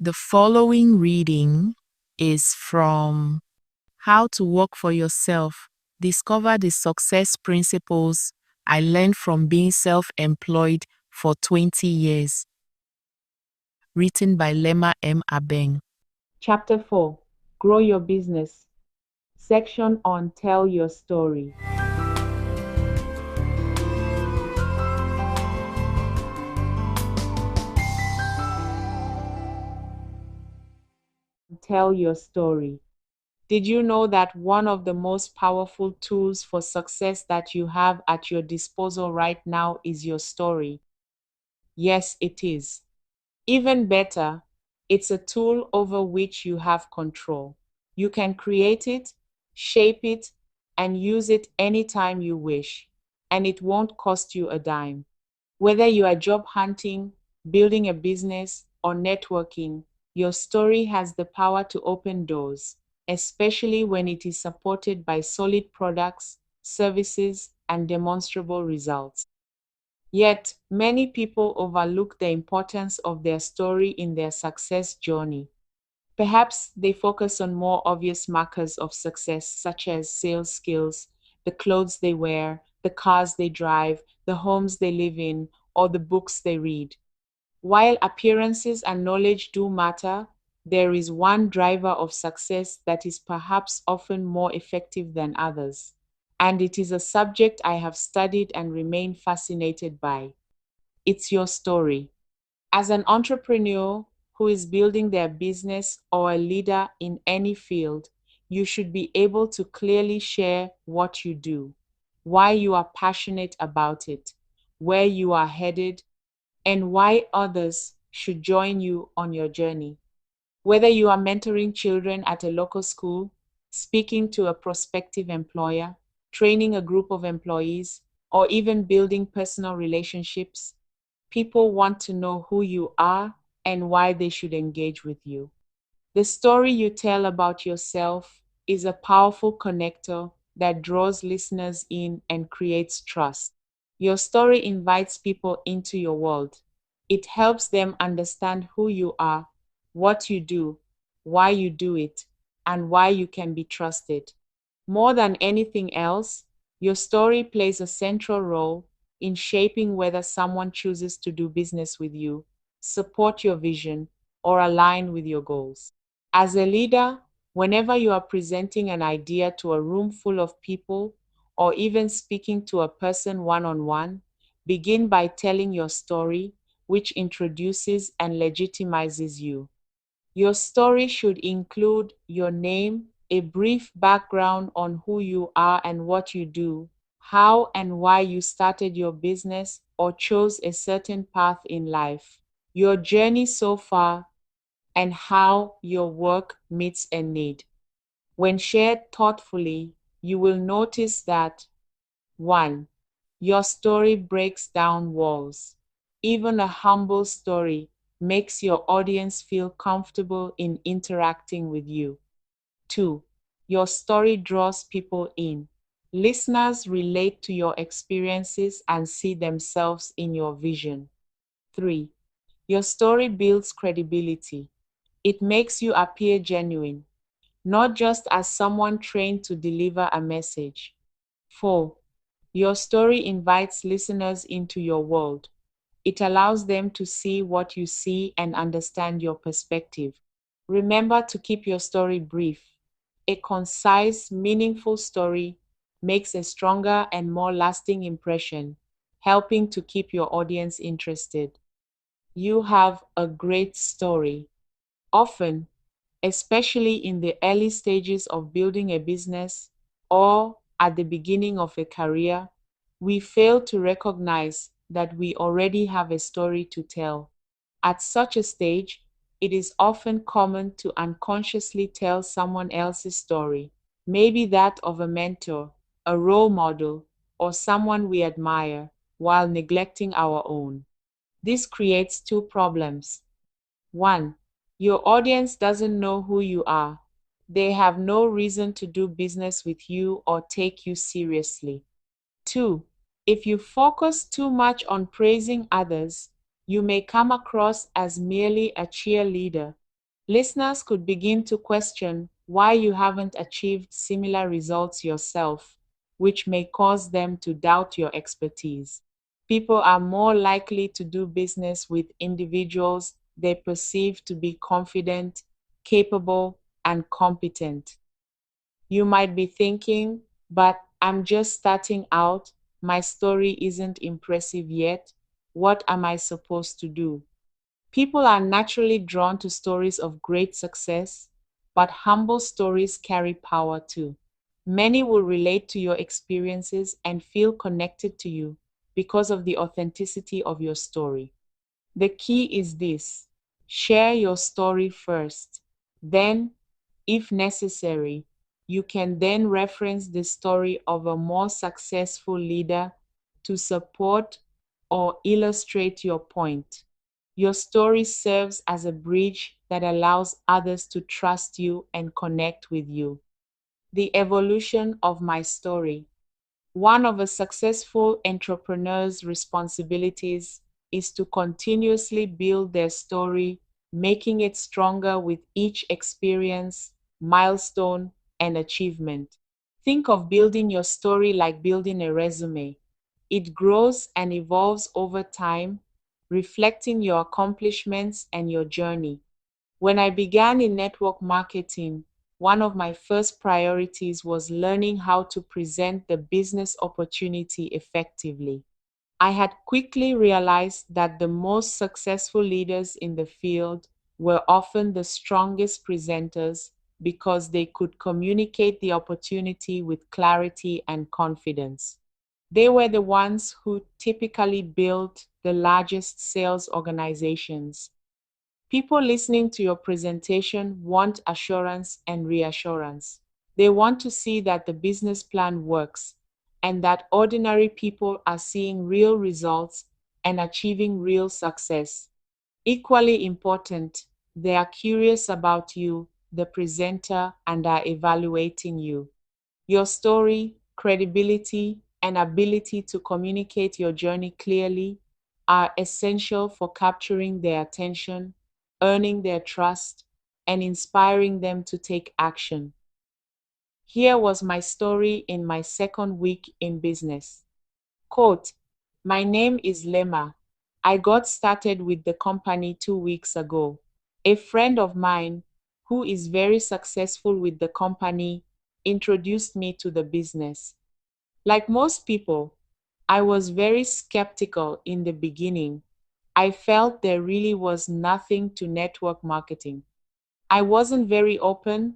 The following reading is from How to Work for Yourself. Discover the success principles I learned from being self-employed for 20 years. Written by Lema M. Abeng. Chapter 4: Grow Your Business. Section on Tell Your Story. Tell your story. Did you know that one of the most powerful tools for success that you have at your disposal right now is your story? Yes, it is. Even better, it's a tool over which you have control. You can create it, shape it, and use it anytime you wish, and it won't cost you a dime. Whether you are job hunting, building a business, or networking, your story has the power to open doors, especially when it is supported by solid products, services, and demonstrable results. Yet, many people overlook the importance of their story in their success journey. Perhaps they focus on more obvious markers of success, such as sales skills, the clothes they wear, the cars they drive, the homes they live in, or the books they read. While appearances and knowledge do matter, there is one driver of success that is perhaps often more effective than others. And it is a subject I have studied and remain fascinated by. It's your story. As an entrepreneur who is building their business or a leader in any field, you should be able to clearly share what you do, why you are passionate about it, where you are headed, and why others should join you on your journey. Whether you are mentoring children at a local school, speaking to a prospective employer, training a group of employees, or even building personal relationships, people want to know who you are and why they should engage with you. The story you tell about yourself is a powerful connector that draws listeners in and creates trust. Your story invites people into your world. It helps them understand who you are, what you do, why you do it, and why you can be trusted. More than anything else, your story plays a central role in shaping whether someone chooses to do business with you, support your vision, or align with your goals. As a leader, whenever you are presenting an idea to a room full of people, or even speaking to a person one on one, begin by telling your story, which introduces and legitimizes you. Your story should include your name, a brief background on who you are and what you do, how and why you started your business or chose a certain path in life, your journey so far, and how your work meets a need. When shared thoughtfully, you will notice that 1. Your story breaks down walls. Even a humble story makes your audience feel comfortable in interacting with you. 2. Your story draws people in. Listeners relate to your experiences and see themselves in your vision. 3. Your story builds credibility. It makes you appear genuine, not just as someone trained to deliver a message. 4. Your story invites listeners into your world. It allows them to see what you see and understand your perspective. Remember to keep your story brief. A concise, meaningful story makes a stronger and more lasting impression, helping to keep your audience interested. You have a great story. Often, especially in the early stages of building a business or at the beginning of a career, we fail to recognize that we already have a story to tell. At such a stage, it is often common to unconsciously tell someone else's story, maybe that of a mentor, a role model, or someone we admire, while neglecting our own. This creates two problems. 1. Your audience doesn't know who you are. They have no reason to do business with you or take you seriously. 2. If you focus too much on praising others, you may come across as merely a cheerleader, Listeners could begin to question why you haven't achieved similar results yourself, which may cause them to doubt your expertise. People are more likely to do business with individuals they perceive to be confident, capable, and competent. You might be thinking, but I'm just starting out, my story isn't impressive yet. What am I supposed to do? People are naturally drawn to stories of great success, but humble stories carry power too. Many will relate to your experiences and feel connected to you because of the authenticity of your story. The key is this: share your story first. Then, if necessary, you can then reference the story of a more successful leader to support or illustrate your point. Your story serves as a bridge that allows others to trust you and connect with you. The evolution of my story. One of a successful entrepreneur's responsibilities is to continuously build their story, making it stronger with each experience, milestone, and achievement. Think of building your story like building a resume. It grows and evolves over time, reflecting your accomplishments and your journey. When I began in network marketing, one of my first priorities was learning how to present the business opportunity effectively. I had quickly realized that the most successful leaders in the field were often the strongest presenters because they could communicate the opportunity with clarity and confidence. They were the ones who typically built the largest sales organizations. People listening to your presentation want assurance and reassurance. They want to see that the business plan works and that ordinary people are seeing real results and achieving real success. Equally important, they are curious about you, the presenter, and are evaluating you. Your story, credibility, and ability to communicate your journey clearly are essential for capturing their attention, earning their trust, and inspiring them to take action. Here was my story in my second week in business. Quote, my name is Lema. I got started with the company 2 weeks ago. A friend of mine, who is very successful with the company, introduced me to the business. Like most people, I was very skeptical in the beginning. I felt there really was nothing to network marketing. I wasn't very open,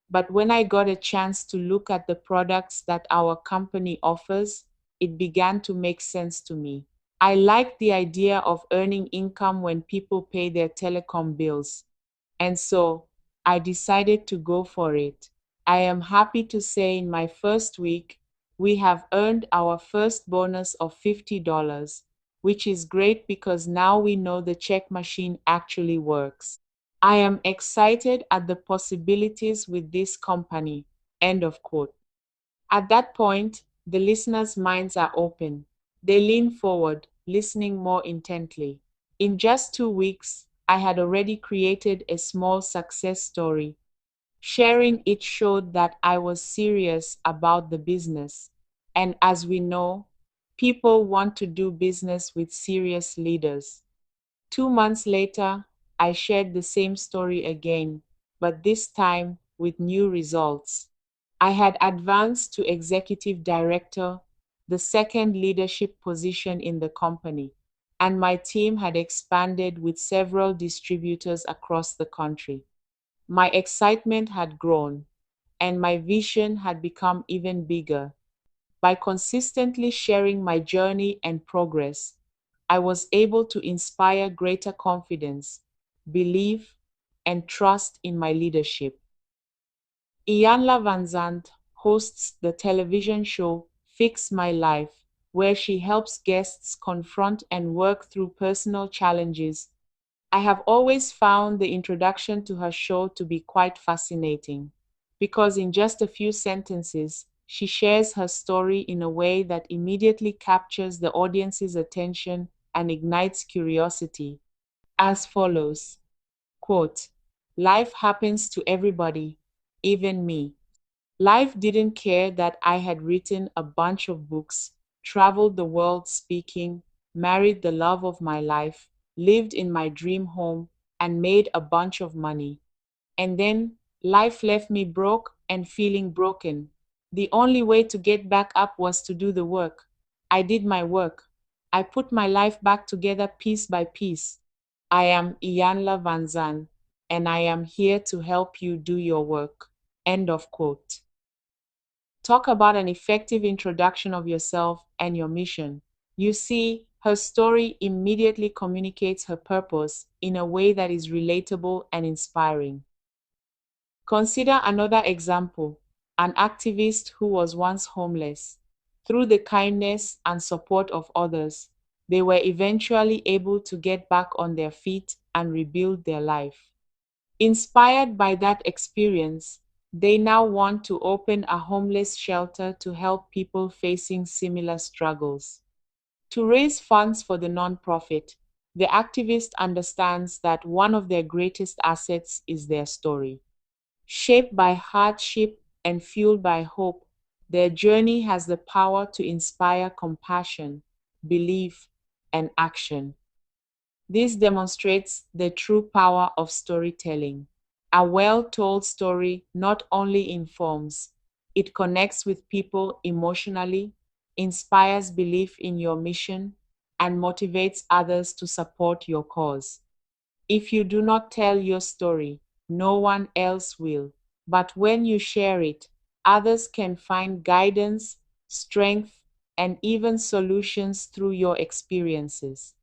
but when I got a chance to look at the products that our company offers, it began to make sense to me. I liked the idea of earning income when people pay their telecom bills, and so I decided to go for it. I am happy to say in my first week, we have earned our first bonus of $50, which is great because now we know the check machine actually works. I am excited at the possibilities with this company. End of quote. At that point, the listeners' minds are open. They lean forward, listening more intently. In just 2 weeks, I had already created a small success story. Sharing it showed that I was serious about the business. And as we know, people want to do business with serious leaders. 2 months later, I shared the same story again, but this time with new results. I had advanced to executive director, the second leadership position in the company, and my team had expanded with several distributors across the country. My excitement had grown, and my vision had become even bigger. By consistently sharing my journey and progress, I was able to inspire greater confidence, belief, and trust in my leadership. Iyanla Vanzant hosts the television show Fix My Life, where she helps guests confront and work through personal challenges. I have always found the introduction to her show to be quite fascinating because, in just a few sentences, she shares her story in a way that immediately captures the audience's attention and ignites curiosity. As follows, quote, Life happens to everybody, even me. Life didn't care that I had written a bunch of books, traveled the world speaking, married the love of my life, lived in my dream home, and made a bunch of money. And then life left me broke and feeling broken. The only way to get back up was to do the work. I did my work. I put my life back together piece by piece. I am Iyanla Vanzan, and I am here to help you do your work. End of quote. Talk about an effective introduction of yourself and your mission. You see, her story immediately communicates her purpose in a way that is relatable and inspiring. Consider another example, an activist who was once homeless. Through the kindness and support of others, they were eventually able to get back on their feet and rebuild their life. Inspired by that experience, they now want to open a homeless shelter to help people facing similar struggles. To raise funds for the nonprofit, the activist understands that one of their greatest assets is their story. Shaped by hardship and fueled by hope, their journey has the power to inspire compassion, belief, and action. This demonstrates the true power of storytelling. A well told story not only informs, it connects with people emotionally, inspires belief in your mission, and motivates others to support your cause. If you do not tell your story, no one else will. But when you share it, others can find guidance, strength, and even solutions through your experiences.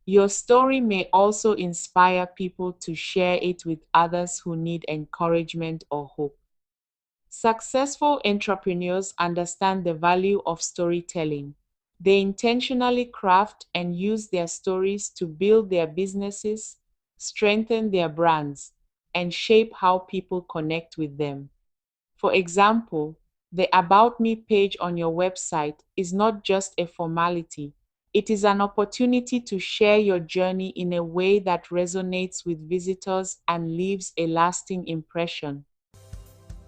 Your story may also inspire people to share it with others who need encouragement or hope. Successful entrepreneurs understand the value of storytelling. They intentionally craft and use their stories to build their businesses, strengthen their brands, and shape how people connect with them. For example, the About Me page on your website is not just a formality, it is an opportunity to share your journey in a way that resonates with visitors and leaves a lasting impression.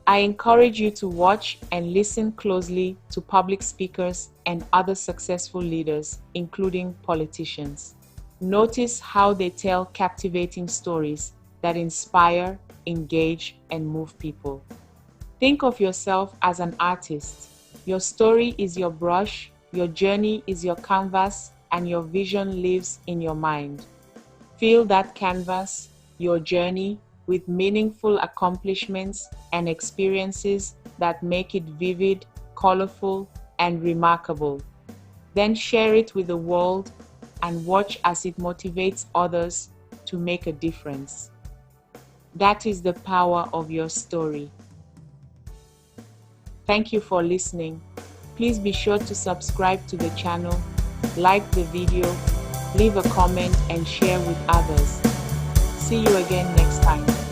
I encourage you to watch and listen closely to public speakers and other successful leaders, including politicians. Notice how they tell captivating stories that inspire, engage, and move people. Think of yourself as an artist. Your story is your brush, your journey is your canvas, and your vision lives in your mind. Fill that canvas, your journey, with meaningful accomplishments and experiences that make it vivid, colorful, and remarkable. Then share it with the world and watch as it motivates others to make a difference. That is the power of your story. Thank you for listening. Please be sure to subscribe to the channel, like the video, leave a comment, and share with others. See you again next time.